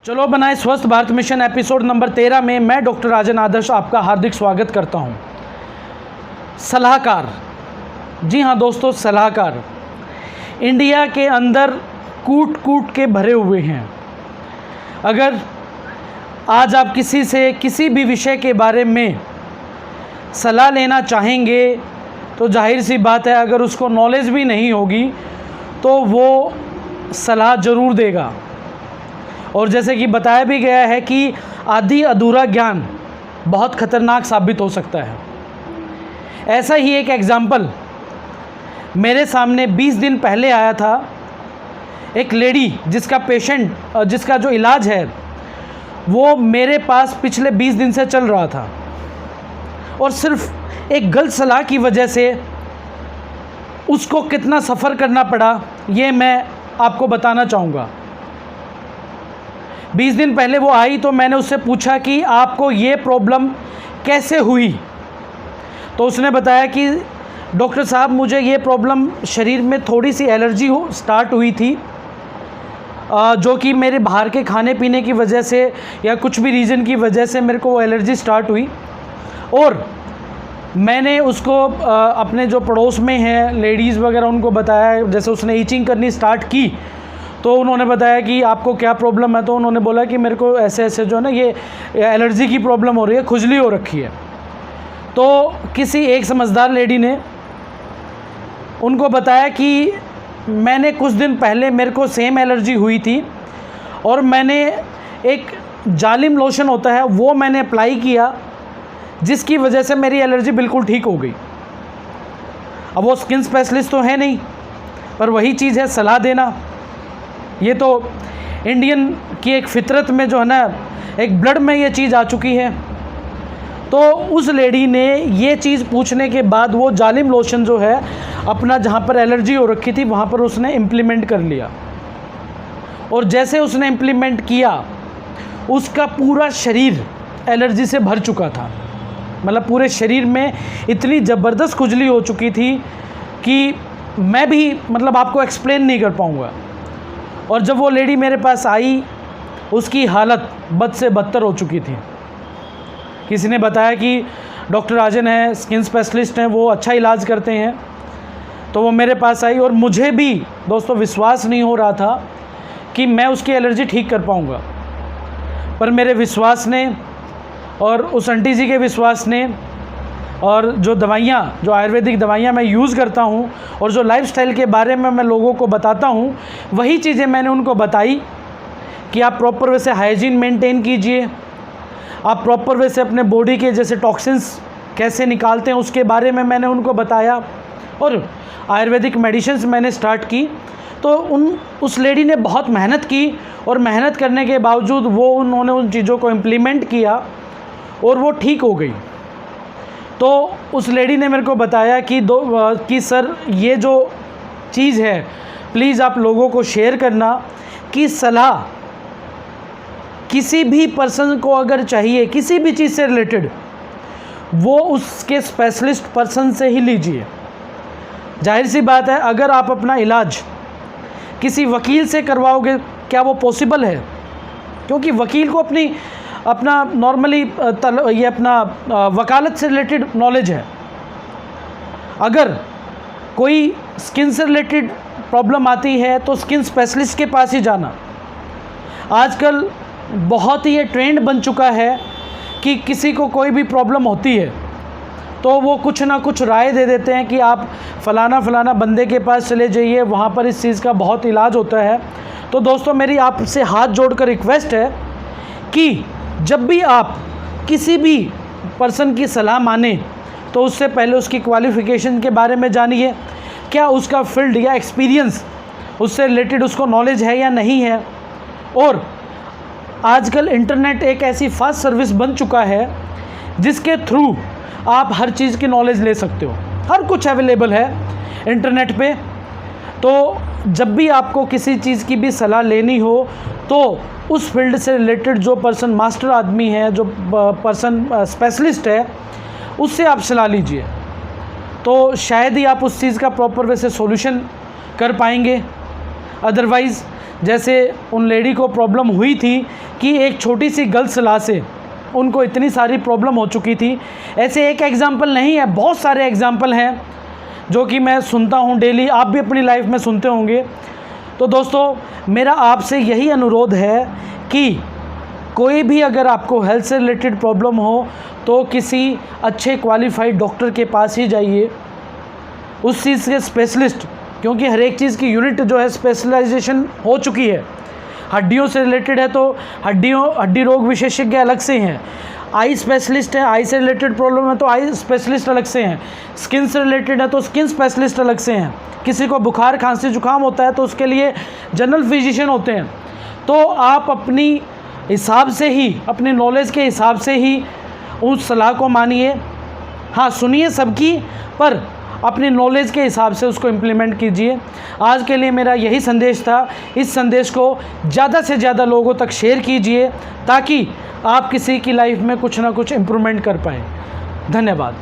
चलो बनाए स्वस्थ भारत मिशन एपिसोड नंबर 13 में मैं डॉक्टर राजन आदर्श आपका हार्दिक स्वागत करता हूं। सलाहकार, जी हाँ दोस्तों, सलाहकार इंडिया के अंदर कूट कूट के भरे हुए हैं। अगर आज आप किसी से किसी भी विषय के बारे में सलाह लेना चाहेंगे तो जाहिर सी बात है, अगर उसको नॉलेज भी नहीं होगी तो वो सलाह ज़रूर देगा। और जैसे कि बताया भी गया है कि आधी अधूरा ज्ञान बहुत ख़तरनाक साबित हो सकता है। ऐसा ही एक एग्ज़ाम्पल मेरे सामने 20 दिन पहले आया था। एक लेडी जिसका जो इलाज है वो मेरे पास पिछले 20 दिन से चल रहा था, और सिर्फ एक गलत सलाह की वजह से उसको कितना सफ़र करना पड़ा ये मैं आपको बताना चाहूँगा। 20 दिन पहले वो आई तो मैंने उससे पूछा कि आपको ये प्रॉब्लम कैसे हुई। तो उसने बताया कि डॉक्टर साहब, मुझे ये प्रॉब्लम शरीर में थोड़ी सी एलर्जी स्टार्ट हुई थी, जो कि मेरे बाहर के खाने पीने की वजह से या कुछ भी रीज़न की वजह से मेरे को वो एलर्जी स्टार्ट हुई। और मैंने उसको अपने जो पड़ोस में हैं लेडीज़ वगैरह उनको बताया। जैसे उसने ईचिंग करनी स्टार्ट की तो उन्होंने बताया कि आपको क्या प्रॉब्लम है। तो उन्होंने बोला कि मेरे को ऐसे ऐसे जो है ना ये एलर्जी की प्रॉब्लम हो रही है, खुजली हो रखी है। तो किसी एक समझदार लेडी ने उनको बताया कि मैंने कुछ दिन पहले मेरे को सेम एलर्जी हुई थी और मैंने एक जालिम लोशन होता है वो मैंने अप्लाई किया, जिसकी वजह से मेरी एलर्जी बिल्कुल ठीक हो गई। अब वो स्किन स्पेशलिस्ट तो है नहीं, पर वही चीज़ है सलाह देना। ये तो इंडियन की एक फितरत में जो है ना, एक ब्लड में ये चीज़ आ चुकी है। तो उस लेडी ने ये चीज़ पूछने के बाद वो जालिम लोशन जो है अपना जहाँ पर एलर्जी हो रखी थी वहाँ पर उसने इम्प्लीमेंट कर लिया। और जैसे उसने इम्प्लीमेंट किया उसका पूरा शरीर एलर्जी से भर चुका था। मतलब पूरे शरीर में इतनी ज़बरदस्त खुजली हो चुकी थी कि मैं भी आपको एक्सप्लेन नहीं कर पाऊँगा। और जब वो लेडी मेरे पास आई उसकी हालत बद से बदतर हो चुकी थी। किसी ने बताया कि डॉक्टर राजन है, स्किन स्पेशलिस्ट हैं, वो अच्छा इलाज करते हैं। तो वो मेरे पास आई और मुझे भी दोस्तों विश्वास नहीं हो रहा था कि मैं उसकी एलर्जी ठीक कर पाऊँगा। पर मेरे विश्वास ने और उस आंटी जी के विश्वास ने और जो आयुर्वेदिक दवाइयाँ मैं यूज़ करता हूँ और जो लाइफस्टाइल के बारे में मैं लोगों को बताता हूँ, वही चीज़ें मैंने उनको बताई कि आप प्रॉपर वे से हाइजीन मेंटेन कीजिए, आप प्रॉपर वे से अपने बॉडी के जैसे टॉक्सिन्स कैसे निकालते हैं उसके बारे में मैंने उनको बताया। और आयुर्वेदिक मेडिसिन्स मैंने स्टार्ट की। तो उस लेडी ने बहुत मेहनत की और मेहनत करने के बावजूद उन्होंने उन चीज़ों को इम्प्लीमेंट किया और वो ठीक हो गई। तो उस लेडी ने मेरे को बताया कि सर ये जो चीज़ है प्लीज़ आप लोगों को शेयर करना कि सलाह किसी भी पर्सन को अगर चाहिए किसी भी चीज़ से रिलेटेड, वो उसके स्पेशलिस्ट पर्सन से ही लीजिए। जाहिर सी बात है, अगर आप अपना इलाज किसी वकील से करवाओगे क्या वो पॉसिबल है? क्योंकि वकील को अपना नॉर्मली ये अपना वकालत से रिलेटेड नॉलेज है। अगर कोई स्किन से रिलेटेड प्रॉब्लम आती है तो स्किन स्पेशलिस्ट के पास ही जाना। आजकल बहुत ही ये ट्रेंड बन चुका है कि किसी को कोई भी प्रॉब्लम होती है तो वो कुछ ना कुछ राय दे देते हैं कि आप फ़लाना बंदे के पास चले जाइए, वहाँ पर इस चीज़ का बहुत इलाज होता है। तो दोस्तों मेरी आपसे हाथ जोड़कर रिक्वेस्ट है कि जब भी आप किसी भी पर्सन की सलाह माने तो उससे पहले उसकी क्वालिफ़िकेशन के बारे में जानिए, क्या उसका फील्ड या एक्सपीरियंस उससे रिलेटेड उसको नॉलेज है या नहीं है। और आजकल इंटरनेट एक ऐसी फास्ट सर्विस बन चुका है जिसके थ्रू आप हर चीज़ की नॉलेज ले सकते हो। हर कुछ अवेलेबल है इंटरनेट पे। तो जब भी आपको किसी चीज़ की भी सलाह लेनी हो तो उस फील्ड से रिलेटेड जो पर्सन मास्टर आदमी है, जो पर्सन स्पेशलिस्ट है, उससे आप सलाह लीजिए। तो शायद ही आप उस चीज़ का प्रॉपर वे से सॉल्यूशन कर पाएंगे। अदरवाइज़ जैसे उन लेडी को प्रॉब्लम हुई थी कि एक छोटी सी गलत सलाह से उनको इतनी सारी प्रॉब्लम हो चुकी थी। ऐसे एक एग्ज़ाम्पल नहीं है, बहुत सारे एग्ज़ाम्पल हैं जो कि मैं सुनता हूँ डेली, आप भी अपनी लाइफ में सुनते होंगे। तो दोस्तों मेरा आपसे यही अनुरोध है कि कोई भी अगर आपको हेल्थ से रिलेटेड प्रॉब्लम हो तो किसी अच्छे क्वालिफाइड डॉक्टर के पास ही जाइए, उस चीज़ के स्पेशलिस्ट, क्योंकि हर एक चीज़ की यूनिट जो है स्पेशलाइजेशन हो चुकी है। हड्डियों से रिलेटेड है तो हड्डी रोग विशेषज्ञ अलग से हैं, आई स्पेशलिस्ट है, आई से रिलेटेड प्रॉब्लम है तो आई स्पेशलिस्ट अलग से हैं, स्किन से रिलेटेड है तो स्किन स्पेशलिस्ट अलग से हैं, किसी को बुखार खांसी जुकाम होता है तो उसके लिए जनरल फिजिशियन होते हैं। तो आप अपनी हिसाब से ही, अपनी नॉलेज के हिसाब से ही उस सलाह को मानिए। हाँ, सुनिए सबकी, पर अपनी नॉलेज के हिसाब से उसको इम्प्लीमेंट कीजिए। आज के लिए मेरा यही संदेश था। इस संदेश को ज़्यादा से ज़्यादा लोगों तक शेयर कीजिए ताकि आप किसी की लाइफ में कुछ ना कुछ इम्प्रूवमेंट कर पाएँ। धन्यवाद।